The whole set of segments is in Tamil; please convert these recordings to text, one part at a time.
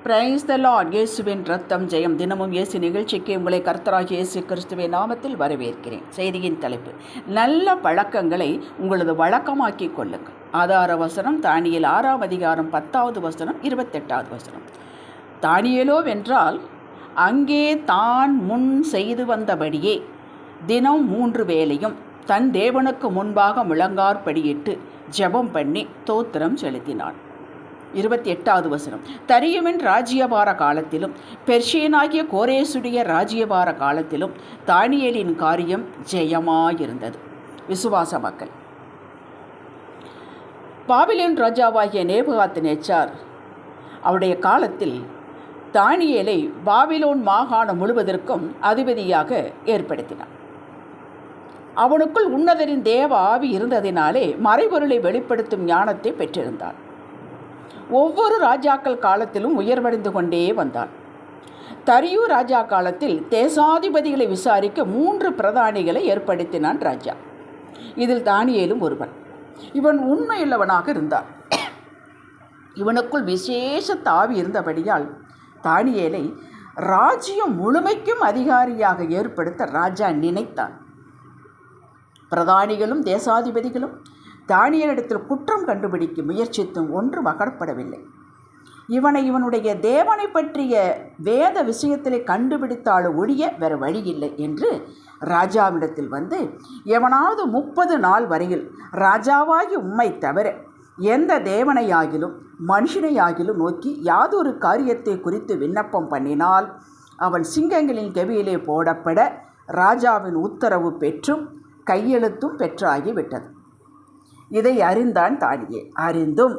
Praise the Lord. இயேசுவின் ரத்தம் ஜெயம். தினமும் இயேசு நிகழ்ச்சிக்கு உங்களை கர்த்தராகிய இயேசு கிறிஸ்துவின் நாமத்தில் வரவேற்கிறேன். செய்தியின் தலைப்பு: நல்ல பழக்கங்களை உங்களது வழக்கமாக்கி கொள்ளுங்கள். ஆதார வசனம் தானியேல் 6ஆம் அதிகாரம் 10வது வசனம் 28வது வசனம். தானியேலோ வென்றால் அங்கே தான் முன் செய்து வந்தபடியே தினம் 3 வேளையும் தன் தேவனுக்கு முன்பாக முழங்கார்படியிட்டு ஜெபம் பண்ணி தோத்திரம் செலுத்தினான். 28வது வசனம். தரியுவின் ராஜ்யபார காலத்திலும் பெர்ஷியனாகிய கோரேசுடைய ராஜ்யபார காலத்திலும் தானியேலின் காரியம் ஜெயமாயிருந்தது. விசுவாச மக்கள், பாபிலோன் ராஜாவாகிய நேபுகாத்நேச்சார் அவருடைய காலத்தில் தானியேலை பாபிலோன் மாகாணம் முழுவதற்கும் அதிபதியாக ஏற்படுத்தினார். அவனுக்குள் உன்னதரின் தேவ ஆவி இருந்ததினாலே மறைபொருளை வெளிப்படுத்தும் ஞானத்தை பெற்றிருந்தான். ஒவ்வொரு ராஜாக்கள் காலத்திலும் உயர்வடைந்து கொண்டே வந்தான். தரியு ராஜா காலத்தில் தேசாதிபதிகளை விசாரிக்க 3 பிரதானிகளை ஏற்படுத்தினான் ராஜா. இதில் தானியேலும் ஒருவன். இவன் உண்மையுள்ளவனாக இருந்தான். இவனுக்குள் விசேஷ தாவி இருந்தபடியால் தானியேலை ராஜ்யம் முழுமைக்கும் அதிகாரியாக ஏற்படுத்த ராஜா நினைத்தான். பிரதானிகளும் தேசாதிபதிகளும் தானியேலிடத்தில் குற்றம் கண்டுபிடிக்க முயற்சித்தும் ஒன்றும் அகப்படவில்லை. இவனுடைய தேவனை பற்றிய வேத விஷயத்திலே கண்டுபிடித்தால் ஒழிய வேறு வழியில்லை என்று ராஜாவிடத்தில் வந்து, எவனாவது 30 நாள் வரையில் ராஜாவாகி உம்மை தவிர எந்த தேவனையாகிலும் மனுஷனையாகிலும் நோக்கி யாதொரு காரியத்தை குறித்து விண்ணப்பம் பண்ணினால் அவன் சிங்கங்களின் கெபியிலே போடப்பட ராஜாவின் உத்தரவு பெற்றும் கையெழுத்தும் பெற்றாகிவிட்டது. இதை அறிந்தான் தானியேல். அறிந்தும்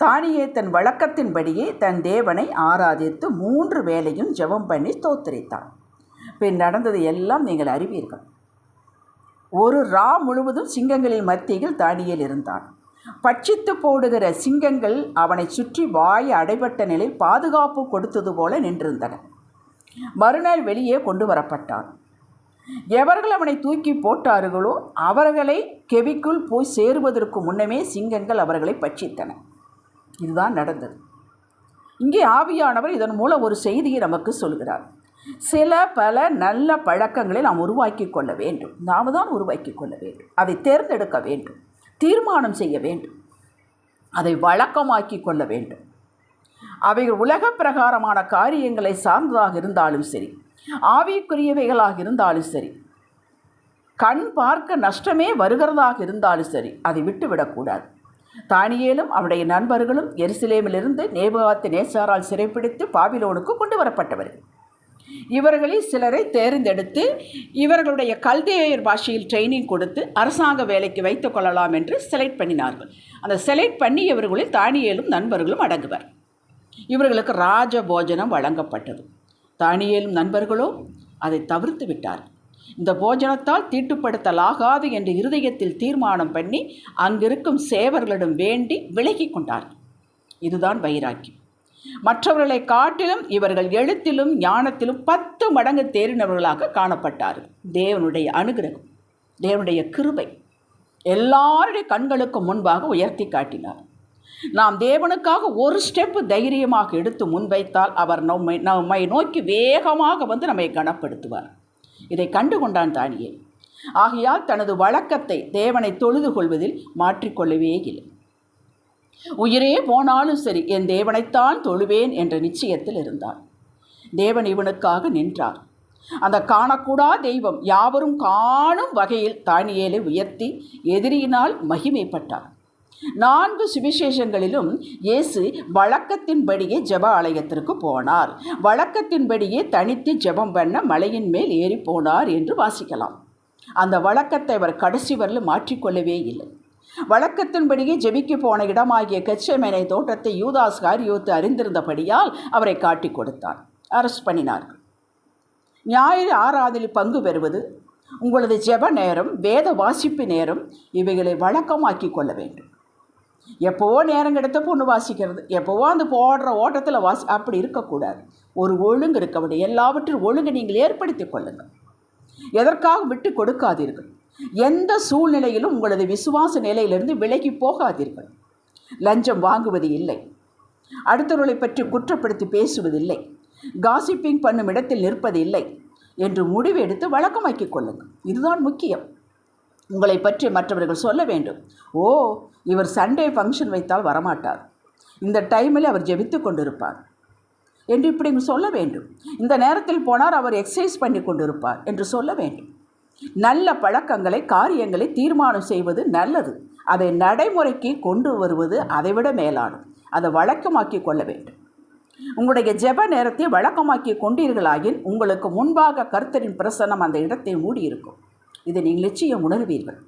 தானியேல் தன் வழக்கத்தின்படியே தன் தேவனை ஆராதித்து 3 வேளையும் ஜெபம் பண்ணி ஸ்தோத்திரித்தான். பின் நடந்தது எல்லாம் நீங்கள் அறிவீர்கள். ஒரு ரா முழுவதும் சிங்கங்களின் மத்தியில் தானியேல் இருந்தான். பட்சித்து போடுகிற சிங்கங்கள் அவனை சுற்றி வாய் அடைபட்ட நிலையில் பாதுகாப்பு கொடுத்தது போல நின்றிருந்தன. மறுநாள் வெளியே கொண்டு வரப்பட்டான். எவர்கள் அவனை தூக்கி போட்டார்களோ அவர்களை கெபிக்குள் போய் சேருவதற்கு முன்னமே சிங்கங்கள் அவர்களை பட்சித்தன. இதுதான் நடந்தது. இங்கே ஆவியானவர் இதன் மூலம் ஒரு செய்தியை நமக்கு சொல்கிறார். பல நல்ல பழக்கங்களை நாம் உருவாக்கி கொள்ள வேண்டும். நாம் தான் உருவாக்கி கொள்ள வேண்டும். அதை தேர்ந்தெடுக்க வேண்டும். தீர்மானம் செய்ய வேண்டும். அதை வழக்கமாக்கி கொள்ள வேண்டும். அவைகள் உலக பிரகாரமான காரியங்களை சார்ந்ததாக இருந்தாலும் சரி, ஆவிக்குரியவைகளாக இருந்தாலும் சரி, கண் பார்க்க நஷ்டமே வருகிறதாக இருந்தாலும் சரி, அதை விட்டுவிடக்கூடாது. தானியேலும் அவருடைய நண்பர்களும் எருசலேமிலிருந்து நேபுகாத்நேச்சாரால் சிறைப்பிடித்து பாபிலோனுக்கு கொண்டு வரப்பட்டவர்கள். இவர்களில் சிலரை தேர்ந்தெடுத்து இவர்களுடைய கல்தேயர் பாஷையில் ட்ரைனிங் கொடுத்து அரசாங்க வேலைக்கு வைத்துக் கொள்ளலாம் என்று செலக்ட் பண்ணினார்கள். அந்த செலக்ட் பண்ணியவர்களில் தானியேலும் நண்பர்களும் அடங்குவர். இவர்களுக்கு ராஜ போஜனம் வழங்கப்பட்டது. தானியேலும் நண்பர்களோ அதை தவிர்த்து விட்டார்கள். இந்த போஜனத்தால் தீட்டுப்படுத்தலாகாது என்று இருதயத்தில் தீர்மானம் பண்ணி அங்கிருக்கும் சேவர்களிடம் வேண்டி விலகி கொண்டார்கள். இதுதான் வைராக்கியம். மற்றவர்களை காட்டிலும் இவர்கள் எழுத்திலும் ஞானத்திலும் 10 மடங்கு தேறினவர்களாக காணப்பட்டார்கள். தேவனுடைய அனுகிரகம், தேவனுடைய கிருபை எல்லாருடைய கண்களுக்கு முன்பாக உயர்த்தி காட்டினார். நாம் தேவனுக்காக ஒரு ஸ்டெப்பு தைரியமாக எடுத்து முன்வைத்தால் அவர் நம்மை நோக்கி வேகமாக வந்து நம்மை கனப்படுத்துவார். இதை கண்டு கொண்டான் தானியேல். ஆகையால் தனது வழக்கத்தை தேவனை தொழுது கொள்வதில் மாற்றிக்கொள்ளவே இல்லை. உயிரே போனாலும் சரி என் தேவனைத்தான் தொழுவேன் என்ற நிச்சயத்தில் இருந்தார். தேவன் இவனுக்காக நின்றார். அந்த காணக்கூடா தெய்வம் யாவரும் காணும் வகையில் தானியேலை உயர்த்தி எதிரியினால் மகிமைப்பட்டார். 4 சுவிசேஷங்களிலும் இயேசு வழக்கத்தின்படியே ஜெப ஆலயத்திற்கு போனார். வழக்கத்தின்படியே தனித்து ஜெபம் பண்ண மலையின் மேல் ஏறி போனார் என்று வாசிக்கலாம். அந்த வழக்கத்தை அவர் கடைசி வரலும் மாற்றிக்கொள்ளவே இல்லை. வழக்கத்தின்படியே ஜெபிக்க போன இடமாகிய கெத்செமனே தோட்டத்தை யூதாஸ் காரியோத்து அறிந்திருந்தபடியால் அவரை காட்டி கொடுத்தார். அரெஸ்ட் பண்ணினார்கள். ஞாயிறு ஆராதனையில் பங்கு பெறுவது, உங்களது ஜெப நேரம், வேத வாசிப்பு நேரம், இவைகளை வழக்கமாக்கி கொள்ள வேண்டும். எப்போவோ நேரம் கிடைத்த பொண்ணு வாசிக்கிறது, எப்போவோ அந்த போடுற ஓட்டத்தில் அப்படி இருக்கக்கூடாது. ஒரு ஒழுங்கு இருக்க வேண்டும். எல்லாவற்றும் ஒழுங்கு நீங்கள் ஏற்படுத்தி கொள்ளுங்கள். எதற்காக விட்டு கொடுக்காதீர்கள். எந்த சூழ்நிலையிலும் உங்களது விசுவாச நிலையிலிருந்து விலகி போகாதீர்கள். லஞ்சம் வாங்குவது இல்லை, அடுத்தவர்களை பற்றி குற்றப்படுத்தி பேசுவதில்லை, காசிப்பிங் பண்ணும் இடத்தில் நிற்பதில்லை என்று முடிவு எடுத்து வழக்கமாக்கிக் கொள்ளுங்கள். இதுதான் முக்கியம். உங்களை பற்றி மற்றவர்கள் சொல்ல வேண்டும், ஓ, இவர் சண்டே ஃபங்க்ஷன் வைத்தால் வரமாட்டார், இந்த டைமில் அவர் ஜெபித்து கொண்டிருப்பார் என்று இப்படி சொல்ல வேண்டும். இந்த நேரத்தில் போனார், அவர் எக்ஸசைஸ் பண்ணி கொண்டிருப்பார் என்று சொல்ல வேண்டும். நல்ல பழக்கங்களை, காரியங்களை தீர்மானம் செய்வது நல்லது. அதை நடைமுறைக்கு கொண்டு வருவது அதைவிட மேலானது. அதை வழக்கமாக்கி கொள்ள வேண்டும். உங்களுடைய ஜெப நேரத்தை வழக்கமாக்கி கொண்டீர்களாயின் உங்களுக்கு முன்பாக கர்த்தரின் பிரசன்னம் அந்த இடத்தை மூடியிருக்கும். இதை நீங்கள் நிச்சயம் உணர்வீர்கள்.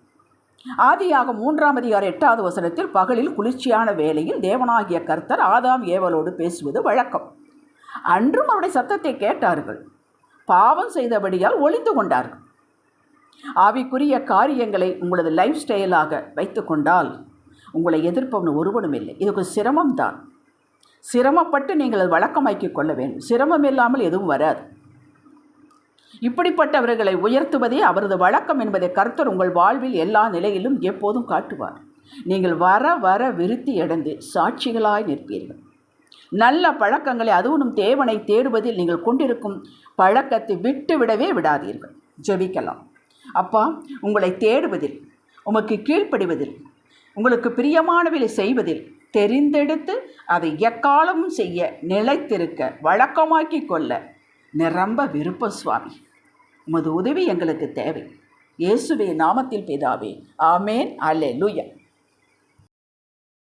ஆதியாகமம் 3:8 பகலில் குளிர்ச்சியான வேளையில் தேவனாகிய கர்த்தர் ஆதாம் ஏவலோடு பேசுவது வழக்கம். அன்றும் அவருடைய சத்தத்தை கேட்டார்கள், பாவம் செய்தபடியால் ஒளிந்து கொண்டார்கள். ஆவிக்குரிய காரியங்களை உங்களது லைஃப் ஸ்டைலாக வைத்து கொண்டால் உங்களை எதிர்ப்பவன் ஒருவனும் இல்லை. இதுக்கு சிரமம்தான். சிரமப்பட்டு நீங்கள் அது வழக்கமாக்கிக் கொள்ள வேண்டும். சிரமம் இல்லாமல் எதுவும் வராது. இப்படிப்பட்டவர்களை உயர்த்துவதே அவரது வழக்கம் என்பதை கர்த்தர் உங்கள் வாழ்வில் எல்லா நிலையிலும் எப்போதும் காட்டுவார். நீங்கள் வர வர விருத்தி அடைந்து சாட்சிகளாய் நிற்பீர்கள். நல்ல பழக்கங்களை, அதுவும் தேவனை தேடுவதில் நீங்கள் கொண்டிருக்கும் பழக்கத்தை விட்டுவிடவே விடாதீர்கள். ஜெபிக்கலாம். அப்பா, உங்களை தேடுவதில், உமக்கு கீழ்ப்படிவதில், உங்களுக்கு பிரியமானவளை செய்வதில் தெரிந்தெடுத்து அதை எக்காலமும் செய்ய நிலைத்திருக்க வழக்கமாக்கி கொள்ள நிரம்ப விருப்பம் சுவாமி. உமது உதவி எங்களுக்கு தேவை. இயேசுவே நாமத்தில் பிதாவே, ஆமேன். அல்லேலூயா.